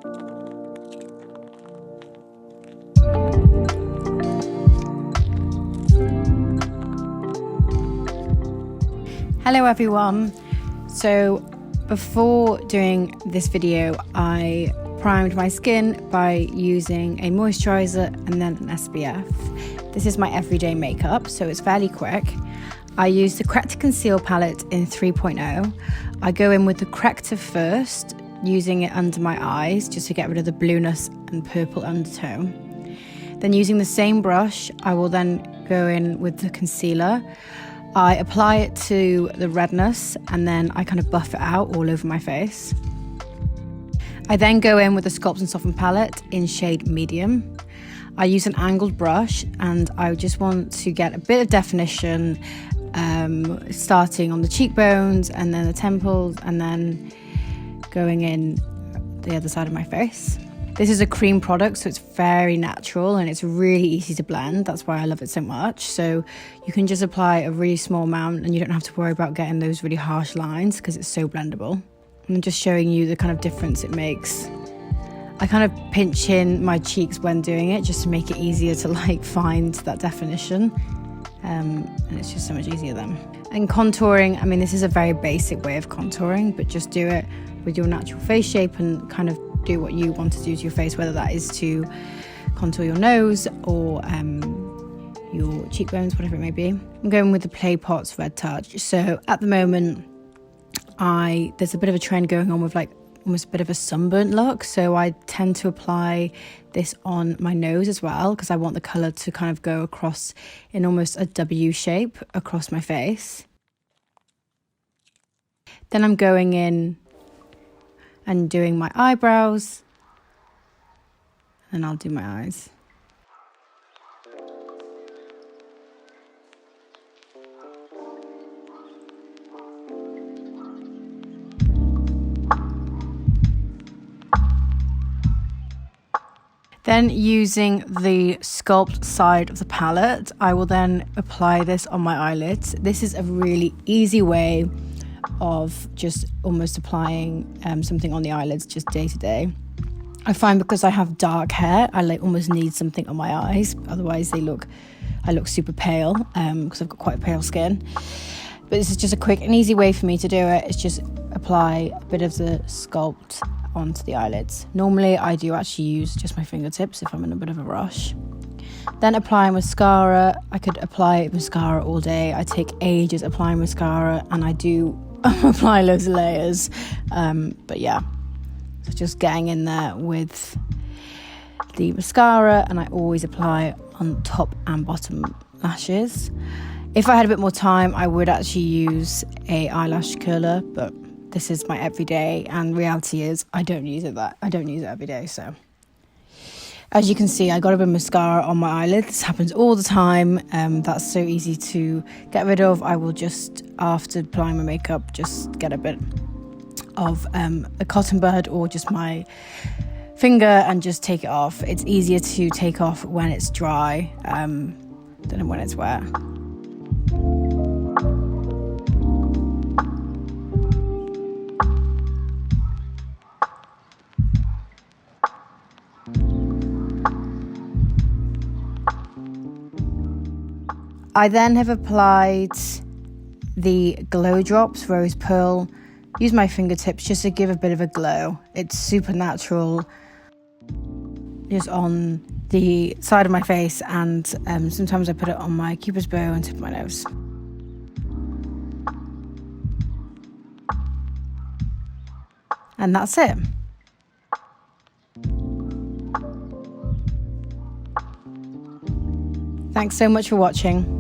Hello everyone. So before doing this video, I primed my skin by using a moisturizer and then an SPF. This is my everyday makeup, so it's fairly quick. I use the Corrector Conceal palette in 3.0. I go in with the corrector first, using it under my eyes just to get rid of the blueness and purple undertone. Then using the same brush, I will then go in with the concealer. I apply it to the redness and then I kind of buff it out all over my face. I then go in with the Sculpts and Soften palette in shade medium. I use an angled brush and I just want to get a bit of definition, starting on the cheekbones and then the temples and then going in the other side of my face. This is a cream product, so it's very natural and it's really easy to blend. That's why I love it so much. So you can just apply a really small amount and you don't have to worry about getting those really harsh lines because it's so blendable. I'm just showing you the kind of difference it makes. I kind of pinch in my cheeks when doing it just to make it easier to find that definition. And it's just so much easier then. And contouring, I mean, this is a very basic way of contouring, but just do it with your natural face shape and kind of do what you want to do to your face, whether that is to contour your nose or your cheekbones, whatever it may be. I'm going with the Play Pots Red Touch. So at the moment, there's a bit of a trend going on with almost a bit of a sunburnt look. So I tend to apply this on my nose as well because I want the colour to kind of go across in almost a W shape across my face. Then I'm going in and doing my eyebrows, and I'll do my eyes. Then using the Sculpt side of the palette, I will then apply this on my eyelids. This is a really easy way of just almost applying something on the eyelids just day to day. I find because I have dark hair, I almost need something on my eyes, otherwise I look super pale because I've got quite pale skin. But this is just a quick and easy way for me to do it. It's just apply a bit of the Sculpt onto the eyelids. Normally I do actually use just my fingertips if I'm in a bit of a rush. Then apply mascara. I could apply mascara all day. I take ages applying mascara and I do apply loads of layers, but yeah, so just getting in there with the mascara, and I always apply on top and bottom lashes. If I had a bit more time, I would actually use a eyelash curler, but this is my everyday, and reality is I don't use it every day. So as you can see, I got a bit of mascara on my eyelid. This happens all the time. That's so easy to get rid of. I will just, after applying my makeup, just get a bit of a cotton bud or just my finger and just take it off. It's easier to take off when it's dry than when it's wet. I then have applied the Glow Drops Rose Pearl. Use my fingertips just to give a bit of a glow. It's super natural, just on the side of my face, and sometimes I put it on my Cupid's bow and tip of my nose. And that's it. Thanks so much for watching.